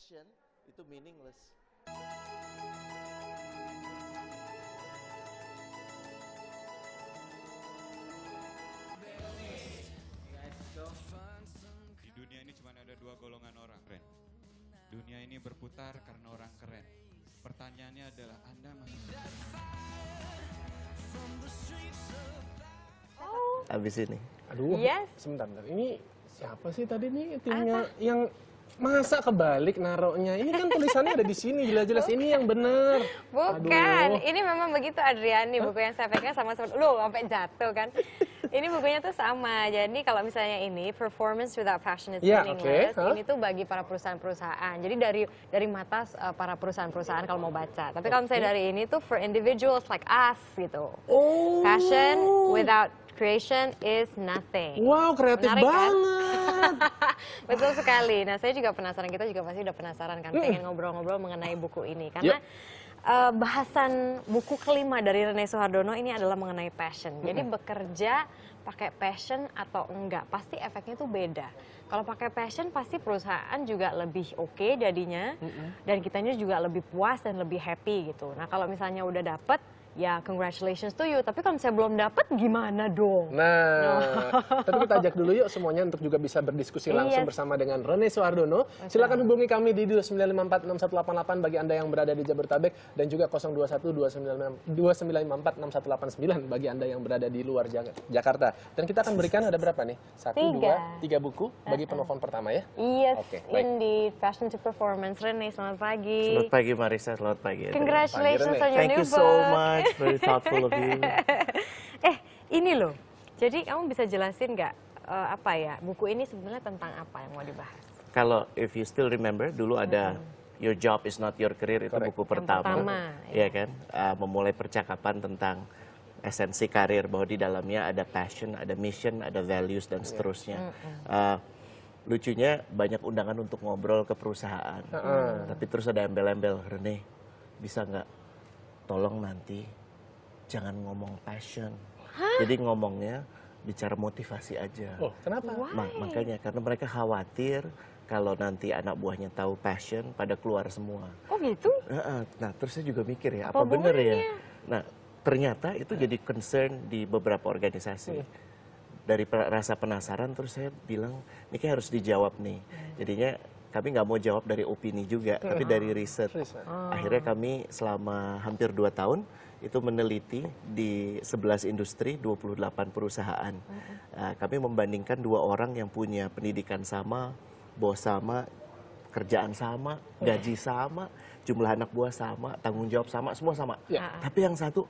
passion, itu meaningless. Di dunia ini cuma ada dua golongan orang, Ren. Dunia ini berputar karena orang keren. Pertanyaannya adalah Anda masih... Habis ini. Aduh, Yes. sebentar. Ini siapa sih tadi nih timnya yang masa kebalik naruhnya? Ini kan tulisannya ada di sini jelas-jelas ini yang benar. Bukan, Aduh. ini memang begitu Adriani, buku yang saya pegang sama seperti, loh sampai jatuh kan. Ini bukunya tuh sama, jadi kalau misalnya ini, Performance Without Passion is Ya, Meaningless, oke. ini tuh bagi para perusahaan-perusahaan. Jadi dari mata para perusahaan-perusahaan kalau mau baca. Tapi kalau misalnya dari ini tuh for individuals like us gitu. Oh. Passion without creation is nothing. Wow, kreatif Menarik, kan? banget. Betul sekali. Nah, saya juga penasaran, kita juga pasti udah penasaran kan, pengen ngobrol-ngobrol mengenai buku ini. Karena bahasan buku kelima dari Rene Suhardono ini adalah mengenai passion. Jadi bekerja pakai passion atau enggak, pasti efeknya tuh beda. Kalau pakai passion pasti perusahaan juga lebih oke jadinya, dan kitanya juga lebih puas dan lebih happy gitu. Nah, kalau misalnya udah dapet, ya congratulations to you. Tapi kalau misalnya belum dapet, gimana dong? Nah, tapi kita ajak dulu yuk semuanya untuk juga bisa berdiskusi langsung bersama dengan Rene Suhardono. Silakan hubungi kami di 29546188 bagi Anda yang berada di Jabodetabek dan juga 02129546189 bagi Anda yang berada di luar Jakarta. Dan kita akan berikan ada berapa nih? 1, 2, 3 buku bagi penelpon pertama ya. Yes, Oke, baik. indeed. Passion to Performance. Rene, selamat pagi. Selamat pagi Marisa, selamat pagi. Congratulations Rene. on your Thank new you so book. much, very thoughtful of you. Ini loh, jadi kamu bisa jelasin nggak apa ya, buku ini sebenarnya tentang apa yang mau dibahas? Kalau if you still remember, dulu ada Your Job is Not Your Career, itu buku pertama. pertama, Iya kan? Memulai percakapan tentang esensi karir, bahwa di dalamnya ada passion, ada mission, ada values, dan seterusnya. Lucunya banyak undangan untuk ngobrol ke perusahaan. Tapi terus ada embel-embel, Rene, bisa nggak tolong nanti jangan ngomong passion. Jadi ngomongnya bicara motivasi aja. Oh, kenapa? Makanya karena mereka khawatir kalau nanti anak buahnya tahu passion pada keluar semua. Oh gitu? Nah, terus saya juga mikir ya, Apa apa bener ya? hubungannya? Nah, ternyata itu jadi concern di beberapa organisasi. Dari rasa penasaran, terus saya bilang, ini kayak harus dijawab nih. Jadinya kami nggak mau jawab dari opini juga, tapi dari riset. Akhirnya kami selama hampir 2 tahun, itu meneliti di 11 industri, 28 perusahaan. Kami membandingkan 2 orang yang punya pendidikan sama, bos sama, kerjaan sama, gaji sama, jumlah anak buah sama, tanggung jawab sama, semua sama. Tapi yang satu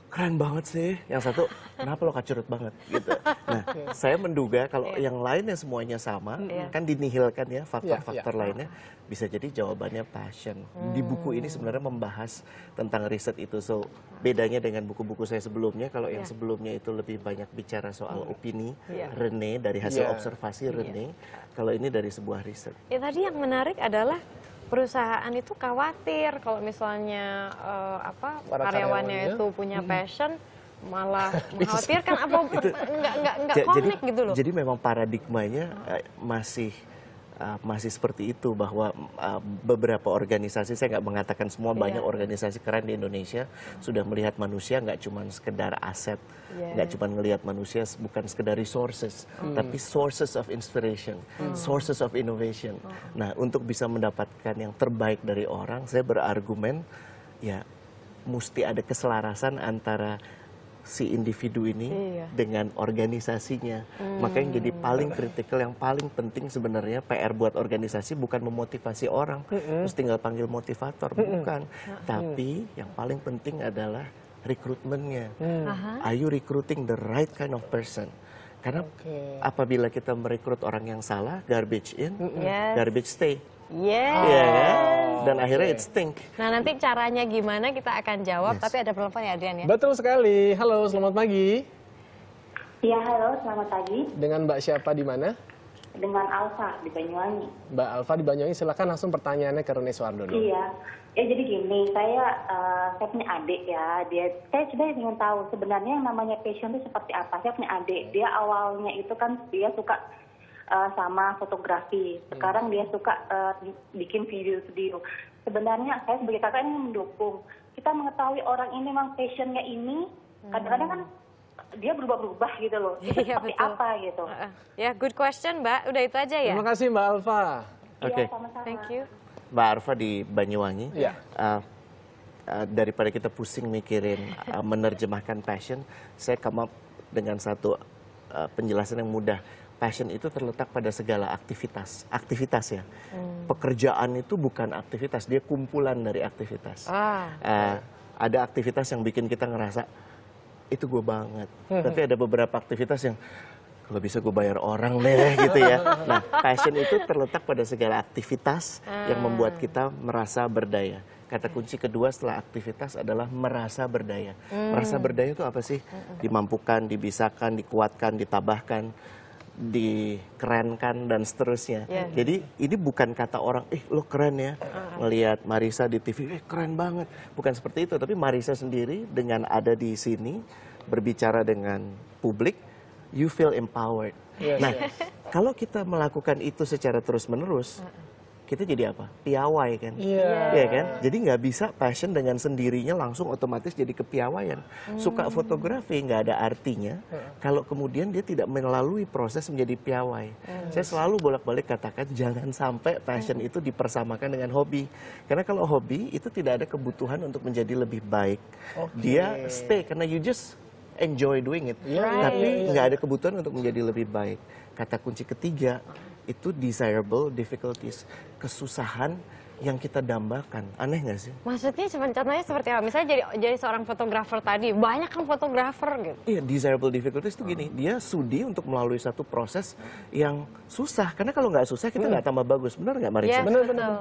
keren banget sih, yang satu kenapa lo kacurut banget gitu. Nah, saya menduga kalau yang lainnya semuanya sama, kan dinihilkan ya faktor-faktor lainnya, bisa jadi jawabannya passion. Di buku ini sebenarnya membahas tentang riset itu. So bedanya dengan buku-buku saya sebelumnya, kalau yang sebelumnya itu lebih banyak bicara soal opini Rene dari hasil observasi Rene, kalau ini dari sebuah riset. Ya tadi yang menarik adalah perusahaan itu khawatir kalau misalnya karyawannya itu punya passion, malah mengkhawatirkan apa nggak connect gitu loh. Jadi memang paradigmanya masih seperti itu, bahwa beberapa organisasi, saya nggak mengatakan semua, banyak organisasi keren di Indonesia sudah melihat manusia nggak cuma sekedar aset, nggak cuma melihat manusia bukan sekedar resources, tapi sources of inspiration, sources of innovation. Nah, untuk bisa mendapatkan yang terbaik dari orang, saya berargumen ya mesti ada keselarasan antara si individu ini dengan organisasinya. Makanya jadi paling kritikal, yang paling penting sebenarnya PR buat organisasi bukan memotivasi orang, terus tinggal panggil motivator, bukan. Tapi yang paling penting adalah rekrutmennya. Are you recruiting the right kind of person? Karena apabila kita merekrut orang yang salah, garbage in, garbage stay. Dan akhirnya it stink. Nah, nanti caranya gimana kita akan jawab, tapi ada penelpon ya Adrian ya? Betul sekali. Halo, selamat pagi. Iya, halo, selamat pagi. Dengan Mbak siapa di mana? Dengan Alfa di Banyuwangi. Mbak Alfa di Banyuwangi, silakan langsung pertanyaannya ke Rene Suhardono. Iya, ya jadi gini, saya punya adik ya, saya sebenarnya ingin tahu sebenarnya yang namanya passion itu seperti apa. Saya punya adik, dia awalnya itu kan dia suka sama fotografi. Sekarang dia suka bikin video-video. Sebenarnya saya sebagai kakak ini mendukung. Kita mengetahui orang ini memang passionnya ini, kadang-kadang kan dia berubah-berubah gitu loh. Itu Iya, seperti betul. apa gitu. Ya, good question, Mbak. Udah itu aja ya? Terima kasih Mbak Alfa. Oke. Iya, sama-sama. Thank you. Mbak Arfa di Banyuwangi. Iya. Daripada kita pusing mikirin menerjemahkan passion, saya come up dengan satu penjelasan yang mudah. Passion itu terletak pada segala aktivitas. Aktivitas ya. Pekerjaan itu bukan aktivitas, dia kumpulan dari aktivitas. Ada aktivitas yang bikin kita ngerasa itu gue banget. Tapi ada beberapa aktivitas yang kalau bisa gue bayar orang deh gitu ya. Nah, passion itu terletak pada segala aktivitas yang membuat kita merasa berdaya. Kata kunci kedua setelah aktivitas adalah merasa berdaya. Merasa berdaya itu apa sih? Dimampukan, dibisakan, dikuatkan, ditabahkan, dikerenkan dan seterusnya. Jadi ini bukan kata orang, lo keren ya, ngelihat Marisa di TV, keren banget. Bukan seperti itu, tapi Marisa sendiri dengan ada di sini berbicara dengan publik, you feel empowered. Nah, kalau kita melakukan itu secara terus-menerus, kita jadi apa? Piawai kan? Iya kan? Jadi nggak bisa passion dengan sendirinya langsung otomatis jadi kepiawaian. Suka fotografi nggak ada artinya kalau kemudian dia tidak melalui proses menjadi piawai. Saya selalu bolak-balik katakan jangan sampai passion itu dipersamakan dengan hobi. Karena kalau hobi itu tidak ada kebutuhan untuk menjadi lebih baik. Dia stay karena you just enjoy doing it. Tapi nggak ada kebutuhan untuk menjadi lebih baik. Kata kunci ketiga itu desirable difficulties, kesusahan yang kita dambakan. Aneh nggak sih? Maksudnya contohnya seperti apa? Misalnya jadi seorang fotografer tadi, banyak kan fotografer gitu. Iya, desirable difficulties itu gini, dia sudi untuk melalui satu proses yang susah. Karena kalau nggak susah kita nggak tambah bagus. Benar nggak Marisa? Yes, betul.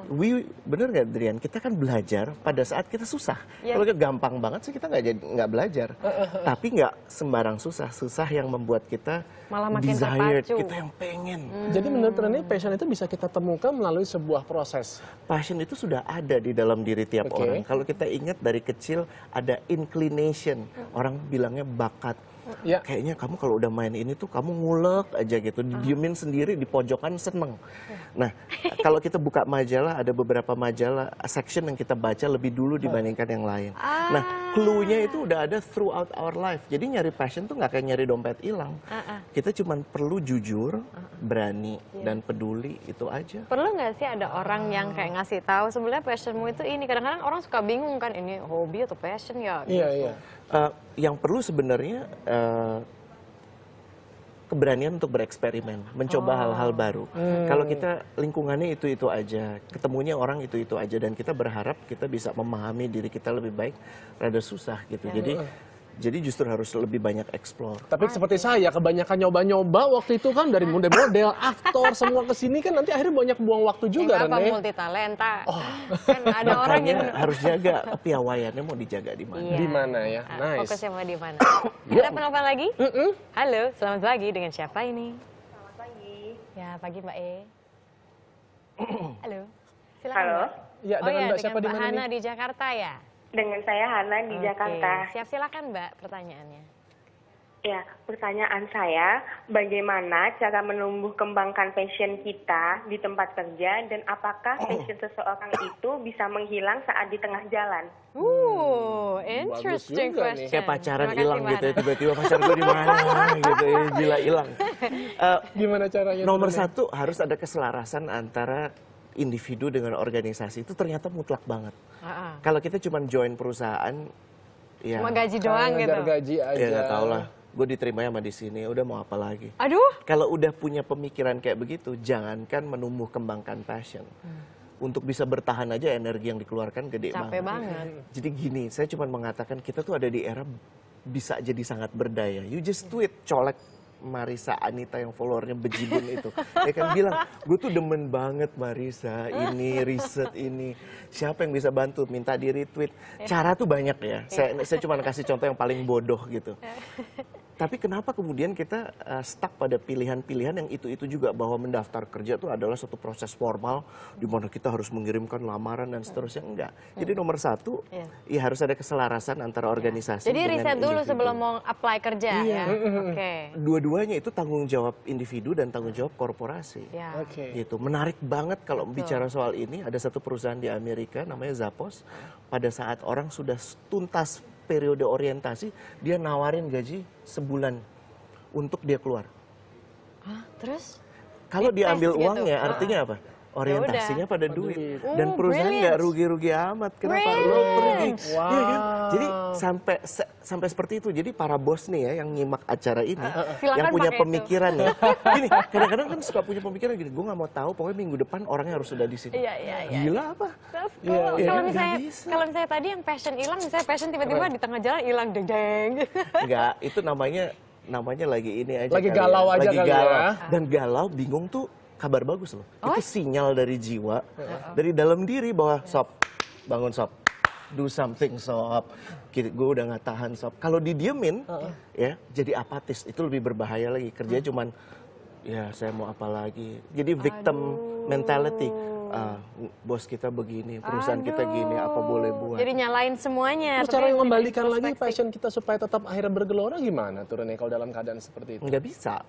Bener nggak Drian? Kita kan belajar pada saat kita susah. Kalau kita gampang banget sih kita nggak belajar. Tapi nggak sembarang susah. Susah yang membuat kita Malah makin desired, terpacu. kita yang pengen. Jadi menurut Rene, passion itu bisa kita temukan melalui sebuah proses. Passion itu sudah ada di dalam diri tiap Oke. orang. Kalau kita ingat dari kecil ada inclination. Orang bilangnya bakat. Ya. Kayaknya kamu kalau udah main ini tuh kamu ngulek aja gitu, didiemin sendiri di pojokan seneng. Nah, kalau kita buka majalah, ada beberapa majalah section yang kita baca lebih dulu dibandingkan yang lain. Nah, clue-nya itu udah ada throughout our life. Jadi nyari passion tuh nggak kayak nyari dompet hilang. Kita cuma perlu jujur, berani, dan peduli, itu aja. Perlu nggak sih ada orang yang kayak ngasih tahu sebenarnya passionmu itu ini? Kadang-kadang orang suka bingung kan, ini hobi atau passion ya? Iya. Yang perlu sebenarnya keberanian untuk bereksperimen, mencoba hal-hal baru. Kalau kita lingkungannya itu aja, ketemunya orang itu aja, dan kita berharap kita bisa memahami diri kita lebih baik, rada susah gitu. Jadi justru harus lebih banyak explore. Tapi seperti saya, kebanyakan nyoba-nyoba waktu itu kan dari model-model, aktor, semua kesini kan nanti akhirnya banyak buang waktu juga, Apa Rene. multi talenta? Kan ada orang yang Makanya harus jaga kepiawaiannya mau dijaga di mana. Iya. Di mana ya? Nice. Fokusnya mau di mana? Ada penelpon lagi? Halo, selamat pagi. Dengan siapa ini? Selamat pagi. Ya, pagi Mbak E. Halo. Silakan. Halo. Mbak. Ya, Oh dengan ya, Mbak siapa di Mbak mana Hana nih? di Jakarta ya? Dengan saya Hana di Oke. Jakarta. Siap, silakan Mbak pertanyaannya. Ya, pertanyaan saya, bagaimana cara menumbuh kembangkan passion kita di tempat kerja dan apakah passion seseorang itu bisa menghilang saat di tengah jalan? Interesting juga nih. question. Kayak pacaran Terima kasih, hilang Mbak gitu ya, Hana. tiba-tiba pacar gue di mana gitu ya, gila hilang. Gimana caranya? Nomor Rene? satu harus ada keselarasan antara individu dengan organisasi, itu ternyata mutlak banget. Kalau kita cuma join perusahaan, ya Cuma gaji doang gitu. Ngejar gaji aja. ya nggak tau lah, gue diterima sama di sini, udah mau apa lagi. Aduh. Kalau udah punya pemikiran kayak begitu, jangankan menumbuh kembangkan passion. Untuk bisa bertahan aja energi yang dikeluarkan gede Capek banget. banget. Jadi gini, saya cuma mengatakan kita tuh ada di era bisa jadi sangat berdaya. You just tweet, colek Marisa Anita yang followernya bejibun itu. Dia kan bilang, gue tuh demen banget Marisa, ini riset ini. Siapa yang bisa bantu? Minta di retweet. Cara tuh banyak ya. Saya cuma kasih contoh yang paling bodoh gitu. Tapi kenapa kemudian kita stuck pada pilihan-pilihan yang itu juga, bahwa mendaftar kerja itu adalah suatu proses formal di mana kita harus mengirimkan lamaran dan seterusnya? Enggak. Jadi nomor satu, ya harus ada keselarasan antara organisasi Jadi dengan riset dulu individu. sebelum mau apply kerja Iya. ya. Oke. Dua-duanya itu tanggung jawab individu dan tanggung jawab korporasi. Ya. Oke. Gitu. Menarik banget kalau bicara soal ini. Ada satu perusahaan di Amerika namanya Zappos. Pada saat orang sudah tuntas periode orientasi, dia nawarin gaji sebulan untuk dia keluar. Hah, terus? Kalau Dites diambil gitu. uangnya, artinya apa? Orientasinya pada duit. Dan Oh, perusahaan nggak brilliant. rugi-rugi amat. Kenapa lo Brilliant. pergi? Wow. Iya kan? Jadi sampai seperti itu. Jadi para bos nih ya yang nyimak acara ini, Silakan yang punya pakai itu. pemikiran ya. Gini, kadang-kadang kan suka punya pemikiran gini. Gue nggak mau tahu, pokoknya minggu depan orangnya harus sudah di sini. Iya. Gila apa? Terus Iya, kalau iya, kalau nggak misalnya bisa. kalau misalnya tadi yang passion hilang, misalnya passion tiba-tiba di tengah jalan hilang deng. Enggak, itu namanya lagi ini aja. Lagi kali galau aja lagi kali ya. galau. Dan galau, bingung tuh kabar bagus loh. Itu sinyal dari jiwa, dari dalam diri bahwa sob, bangun sob, do something sob. Gue udah nggak tahan sob. Kalau didiemin, ya jadi apatis. Itu lebih berbahaya lagi. Kerjanya cuman, ya saya mau apa lagi. Jadi victim mentality. Bos kita begini, perusahaan kita gini, apa boleh buat. Jadi nyalain semuanya. Terus tapi cara yang tidak membalikan lagi introspeksi. passion kita supaya tetap akhirnya bergelora gimana tuh Rene kalau dalam keadaan seperti itu? Nggak bisa.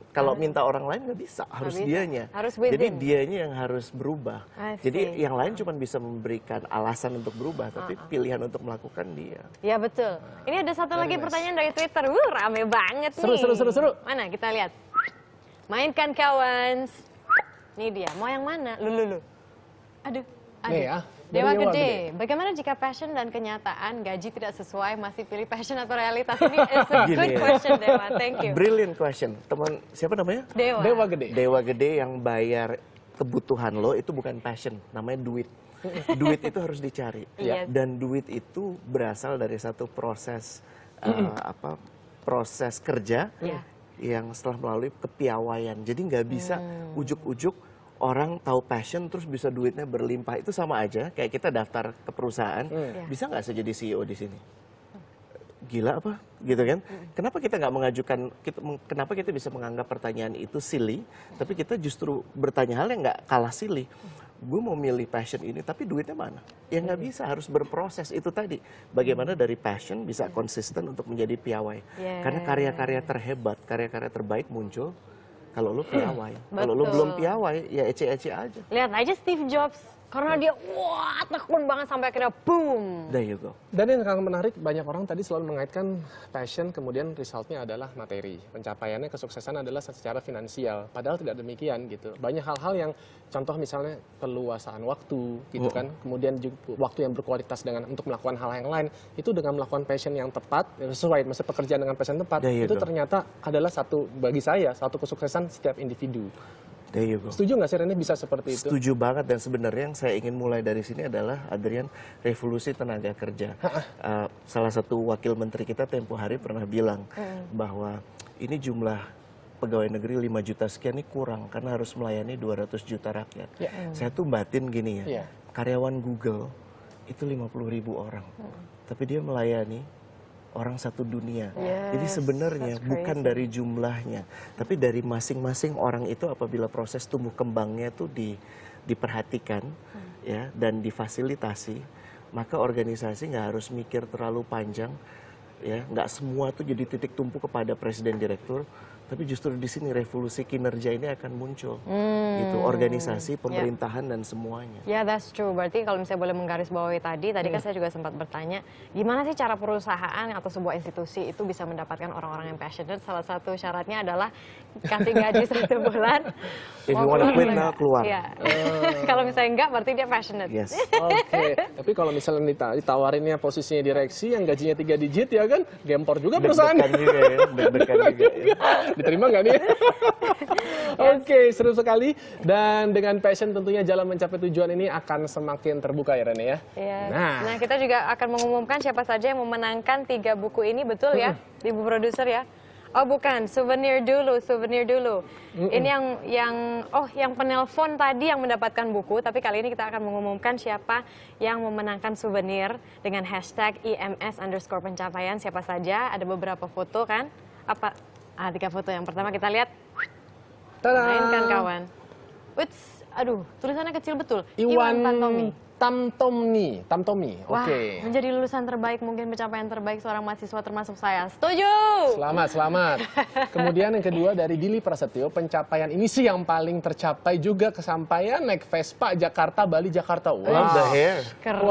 Kalau minta orang lain nggak bisa, harus bisa. dianya. Harus Jadi within. dianya yang harus berubah. I Jadi see. yang lain cuma bisa memberikan alasan untuk berubah, tapi pilihan untuk melakukan dia. Ya betul. Ini ada satu lagi nice. pertanyaan dari Twitter. Rame banget Seru, nih. seru. Mana kita lihat. Mainkan kawan. Ini dia. Mau yang mana? Lu. Aduh. Nih ya, Dewa dari Dewa Gede. Gede. Bagaimana jika passion dan kenyataan gaji tidak sesuai, masih pilih passion atau realitas? Ini is a Gini good ya. question, Dewa. Thank you. Brilliant question. Teman, siapa namanya? Dewa. Dewa Gede. Dewa Gede yang bayar kebutuhan lo itu bukan passion, namanya duit. Duit itu harus dicari. Yes. Dan duit itu berasal dari satu proses proses kerja Iya. yang setelah melalui kepiawaian. Jadi nggak bisa ujuk-ujuk orang tahu passion terus bisa duitnya berlimpah. Itu sama aja kayak kita daftar ke perusahaan, bisa nggak saya jadi CEO di sini? Gila apa? Gitu kan? Kenapa kita nggak mengajukan, kenapa kita bisa menganggap pertanyaan itu silly, tapi kita justru bertanya hal yang nggak kalah silly. Gue mau milih passion ini, tapi duitnya mana? Ya nggak bisa, harus berproses. Itu tadi, bagaimana dari passion bisa konsisten untuk menjadi piawai. Karena karya-karya terhebat, karya-karya terbaik muncul kalau lu piawai. Kalau lu Betul. belum piawai, ya ece-ece aja. Lihat aja Steve Jobs. Karena dia wah tekun banget sampai akhirnya boom. There you go. Dan yang sangat menarik, banyak orang tadi selalu mengaitkan passion, kemudian resultnya adalah materi. Pencapaiannya, kesuksesan adalah secara finansial. Padahal tidak demikian gitu. Banyak hal-hal yang, contoh misalnya peluasaan waktu gitu kan. Kemudian juga waktu yang berkualitas dengan untuk melakukan hal yang lain. Itu dengan melakukan passion yang tepat, sesuai maksudnya pekerjaan dengan passion tepat. There you Itu go. ternyata adalah bagi saya, satu kesuksesan setiap individu. There you go. Setuju nggak sih Rene bisa seperti itu? Setuju banget, dan sebenarnya yang saya ingin mulai dari sini adalah, Adrian, revolusi tenaga kerja. Salah satu wakil menteri kita tempo hari pernah bilang bahwa ini jumlah pegawai negeri 5 juta sekian ini kurang karena harus melayani 200 juta rakyat. Saya tuh batin gini ya, Iya. karyawan Google itu 50.000 orang, tapi dia melayani orang satu dunia. Jadi sebenarnya that's bukan crazy. dari jumlahnya, tapi dari masing-masing orang itu apabila proses tumbuh kembangnya itu diperhatikan ya dan difasilitasi, maka organisasi nggak harus mikir terlalu panjang ya, nggak semua tuh jadi titik tumpu kepada presiden direktur, tapi justru di sini revolusi kinerja ini akan muncul. Gitu, organisasi, pemerintahan dan semuanya. Ya, that's true. Berarti kalau misalnya boleh menggarisbawahi tadi kan saya juga sempat bertanya, gimana sih cara perusahaan atau sebuah institusi itu bisa mendapatkan orang-orang yang passionate? Salah satu syaratnya adalah kasih gaji 1 bulan. If you wanna quit now, keluar. Iya. Kalau misalnya enggak, berarti dia passionate. Yes. Oke, tapi kalau misalnya ditawarinnya posisinya direksi yang gajinya 3 digit ya kan, gempor juga perusahaan. Deg-degan juga ya, deg-degan juga ya. Diterima nggak nih? Oke, seru sekali. Dan dengan passion tentunya jalan mencapai tujuan ini akan semakin terbuka ya Rene ya. Iya. Nah. Nah, kita juga akan mengumumkan siapa saja yang memenangkan 3 buku ini, betul ya, Ibu Produser ya? Oh bukan, souvenir dulu. Ini yang penelpon tadi yang mendapatkan buku, tapi kali ini kita akan mengumumkan siapa yang memenangkan souvenir dengan hashtag IMS_pencapaian, siapa saja, ada beberapa foto kan. apa? 3 foto yang pertama kita lihat. Tada! Mainkan kawan. Wits, aduh, tulisannya kecil betul. Iwan Tantomi. Tamtomi. Wah, Oke. menjadi lulusan terbaik, mungkin pencapaian terbaik seorang mahasiswa termasuk saya. Setuju! Selamat. Kemudian yang kedua dari Dili Prasetyo, pencapaian ini sih yang paling tercapai juga kesampaian naik Vespa Jakarta, Bali, Jakarta. Wow. Love the hair. Keren.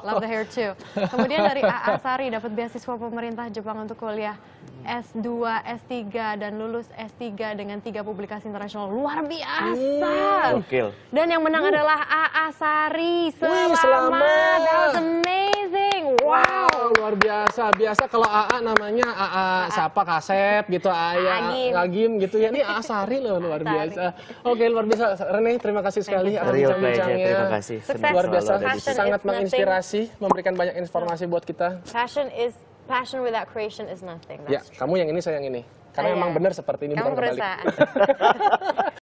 Love the hair too. Kemudian dari AA Sari dapat beasiswa pemerintah Jepang untuk kuliah S2, S3 dan lulus S3 dengan 3 publikasi internasional. Luar biasa. Gokil. Dan yang menang adalah AA Sari. Selamat. selamat. That was amazing. Wow. Luar biasa. Biasa kalau AA namanya AA siapa Kasep gitu, Agim. Agim gitu ya. Ini AA Sari loh, luar Sari. biasa. Oke, luar biasa. Rene, terima kasih sekali atas Real pleasure, bincang-bincangnya. terima kasih. Sukses. Senang Luar selalu biasa, ada di Passion sini. sangat is nothing. menginspirasi, memberikan banyak informasi buat kita. Passion without creation is nothing. Ya, That's kamu yang ini, saya yang ini. Karena Iya. emang benar seperti ini, Kamu bukan kebalik. perusahaan.